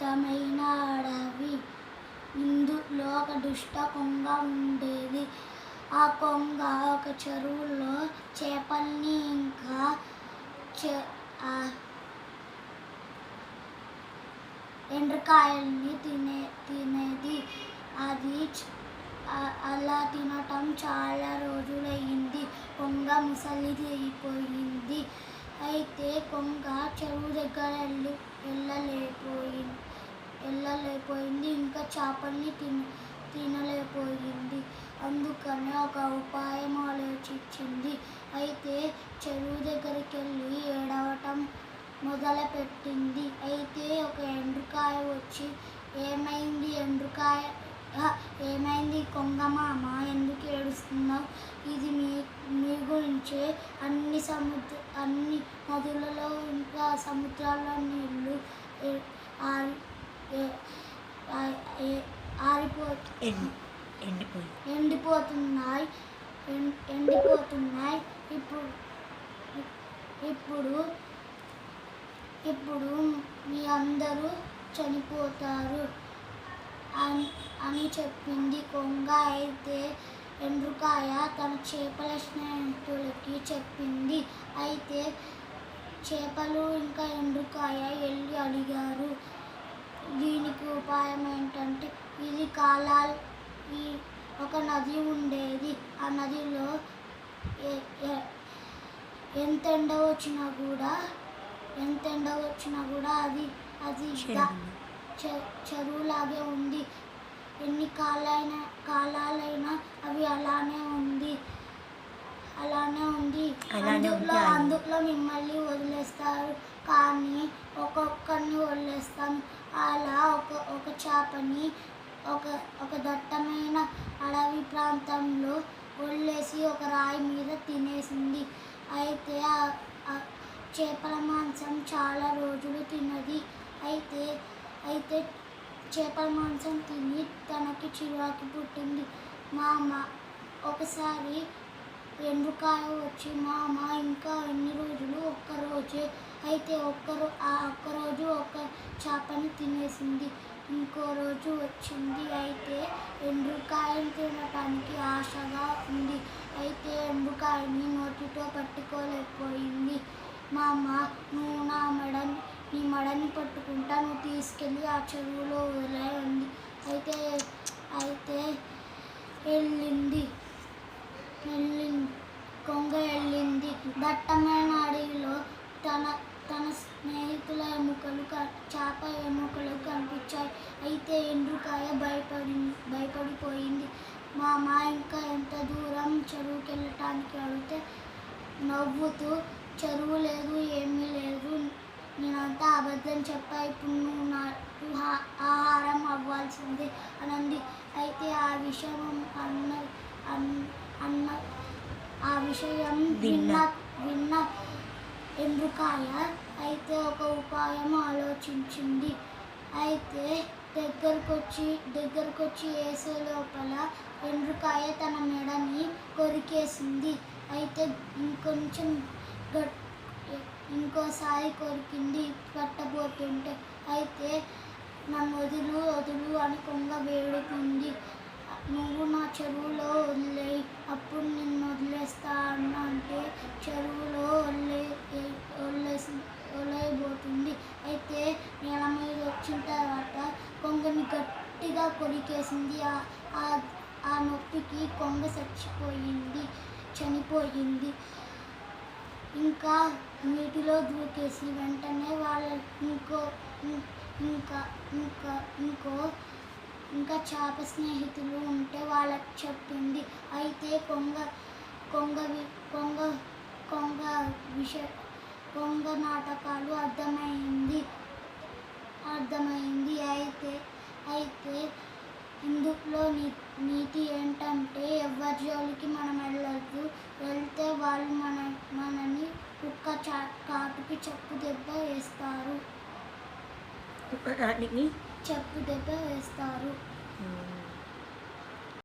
దట్టమైన అడవి. ఇందులో ఒక దుష్ట కొంగ ఉండేది. ఆ కొంగ ఒక చెరువులో చేపల్ని ఇంకా ఎండ్రకాయల్ని తినేది. అది అలా తినటం చాలా రోజులయ్యింది. కొంగ ముసలిది అయిపోయింది. అయితే కొంగ చెరువు దగ్గర వెళ్ళలేకపోయింది. ఇంకా చేపల్ని తినలేకపోయింది. అందుకని ఒక ఉపాయం ఆలోచించింది. అయితే చెరువు దగ్గరికి వెళ్ళి ఏడవటం మొదలుపెట్టింది. అయితే ఒక ఎండ్రకాయ వచ్చి, ఏమైంది కొంగ మామ, ఎందుకు ఏడుస్తున్నావు? ఇది మీ గురించే. అన్ని నదులలో ఇంకా సముద్రాల నీళ్ళు ఎండిపోతున్నాయి. ఇప్పుడు మీ అందరూ చనిపోతారు అని చెప్పింది కొంగ. అయితే ఎండ్రకాయ తన చేపల స్నేహితులకి చెప్పింది. అయితే చేపలు ఇంకా ఎండ్రకాయ వెళ్ళి అడిగారు, దీనికి ఉపాయం ఏంటంటే, ఒక నది ఉండేది. ఆ నదిలో ఎంత ఎండ వచ్చినా కూడా అది చెరువులాగే ఉంది. ఎన్ని కాలాలైనా అవి అలానే ఉంది. అందులో మిమ్మల్ని వదిలేస్తారు, కానీ ఒక్కొక్కరిని వదిలేస్తాను. అలా ఒక చేపని ఒక దట్టమైన అడవి ప్రాంతంలో వదిలేసి ఒక రాయి మీద తినేసింది. అయితే చేపల మాంసం చాలా రోజులు తిన్నది. అయితే చేపల మాంసం తిని తనకి చిరాకు పుట్టింది. ఒకసారి ఎండ్రకాయ వచ్చి, మామ ఇంకా ఎన్ని రోజులు? ఒక్కరోజే. అయితే ఒక్కరోజు ఒక చేపని తినేసింది. ఇంకో రోజు వచ్చింది. అయితే ఎండ్రకాయని తినటానికి ఆశగా ఉంది. అయితే ఎండ్రకాయని నోటితో పట్టుకోలేకపోయింది. మామ, నువ్వు నీ మెడని పట్టుకుంటా, నువ్వు తీసుకెళ్ళి ఆ చెరువులో వదిలేయండి. అయితే కొంగ వెళ్ళింది. దట్టమైన అడవిలో తన స్నేహితుల చేప ఎముకలు కనిపించాయి. అయితే ఎండ్రకాయ భయపడిపోయింది. మామ, ఇంకా ఎంత దూరం చెరువుకి వెళ్ళటానికి అడిగితే నవ్వుతూ, చెరువు లేదు, ఏమీ లేదు, నేనంతా అబద్ధం చెప్పా, ఇప్పుడు నువ్వు నాకు ఆహారం అవ్వాల్సిందే అనంది. అయితే ఆ విషయం విన్న ఎండ్రకాయ అయితే ఒక ఉపాయం ఆలోచించింది. అయితే దగ్గరకొచ్చి వేసే లోపల ఎండ్రకాయ తన మెడని కొరికేసింది. అయితే ఇంకోసారి కొరికింది పట్టబోతుంటే. అయితే నన్ను వదులు అని కొంగ వేడుకుంది. నువ్వు నా చెరువులో వదిలేయి, అప్పుడు నిన్ను వదిలేస్తా అంటే చెరువులో వదిలేయబోతుంది. అయితే నేల మీద వచ్చిన తర్వాత కొంగని గట్టిగా కొరికేసింది. ఆ నొప్పికి కొంగ చనిపోయింది. ఇంకా నీటిలో దూకేసి వెంటనే వాళ్ళ ఇంకా చేప స్నేహితులు ఉంటే వాళ్ళకి చెప్పింది. అయితే కొంగ నాటకాలు అర్థమైంది. అయితే ఇందులో నీతి ఏంటంటే, ఎవరి జోలికి మనం వెళ్ళొద్దు. వెళ్తే వాళ్ళు మనని కుక్క కాటుకి చెప్పు దెబ్బ వేస్తారు.